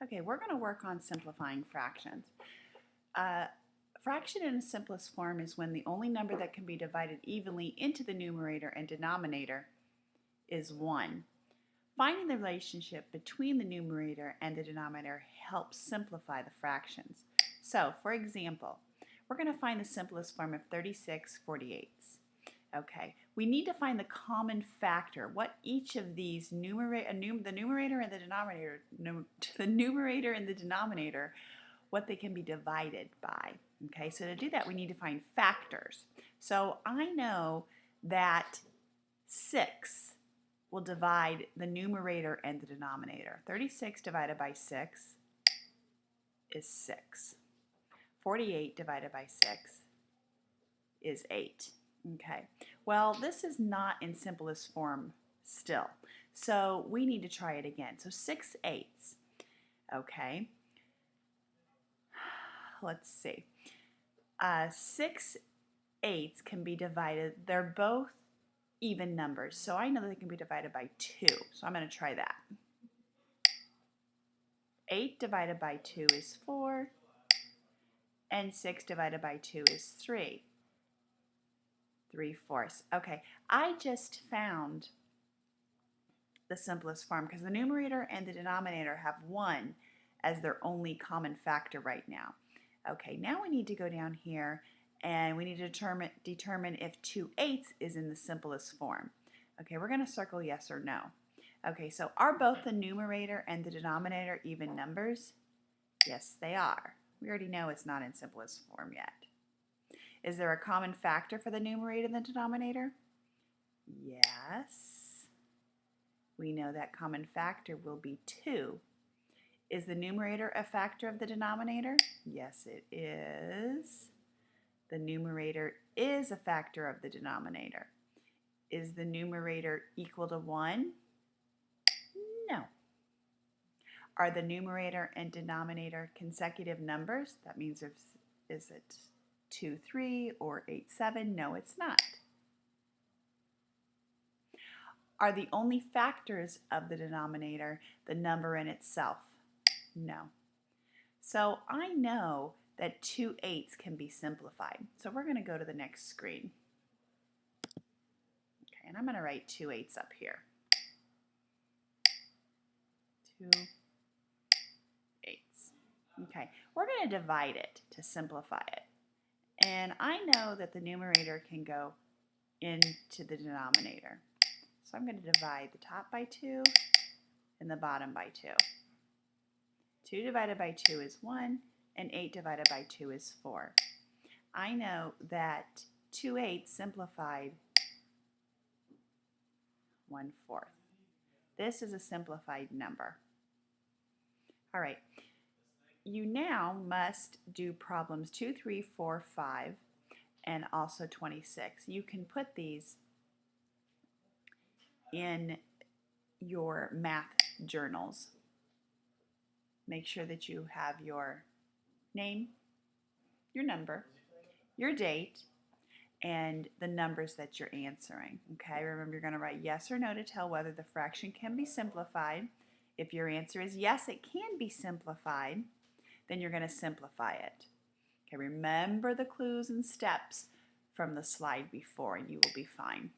Okay, we're going to work on simplifying fractions. Fraction in its simplest form is when the only number that can be divided evenly into the numerator and denominator is 1. Finding the relationship between the numerator and the denominator helps simplify the fractions. So, for example, we're going to find the simplest form of 36/48. Okay, we need to find the common factor, what each of these the numerator and the denominator, what they can be divided by. Okay, so to do that, we need to find factors. So I know that 6 will divide the numerator and the denominator. 36 divided by 6 is 6. 48 divided by 6 is 8. Okay, well, this is not in simplest form still, so we need to try it again. So 6/8. Okay, let's see. 6/8 can be divided, they're both even numbers, so I know that they can be divided by 2, so I'm going to try that. 8 divided by 2 is 4, and 6 divided by 2 is 3. 3/4. Okay, I just found the simplest form because the numerator and the denominator have 1 as their only common factor right now. Okay, now we need to go down here and we need to determine if 2/8 is in the simplest form. Okay, we're going to circle yes or no. Okay, so are both the numerator and the denominator even numbers? Yes, they are. We already know it's not in simplest form yet. Is there a common factor for the numerator and the denominator? Yes. We know that common factor will be 2. Is the numerator a factor of the denominator? Yes, it is. The numerator is a factor of the denominator. Is the numerator equal to 1? No. Are the numerator and denominator consecutive numbers? That means is it 2/3 or 8/7? No, it's not. Are the only factors of the denominator the number in itself? No. So I know that 2/8 can be simplified. So we're going to go to the next screen. Okay, and I'm going to write 2/8 up here. 2/8. Okay, we're going to divide it to simplify it. And I know that the numerator can go into the denominator. So I'm going to divide the top by 2 and the bottom by 2. 2 divided by 2 is 1, and 8 divided by 2 is 4. I know that 2/8 simplified 1/4. This is a simplified number. All right. You now must do problems 2, 3, 4, 5, and also 26. You can put these in your math journals. Make sure that you have your name, your number, your date, and the numbers that you're answering. Okay, remember you're going to write yes or no to tell whether the fraction can be simplified. If your answer is yes, it can be simplified, then you're going to simplify it. Okay, remember the clues and steps from the slide before and you will be fine.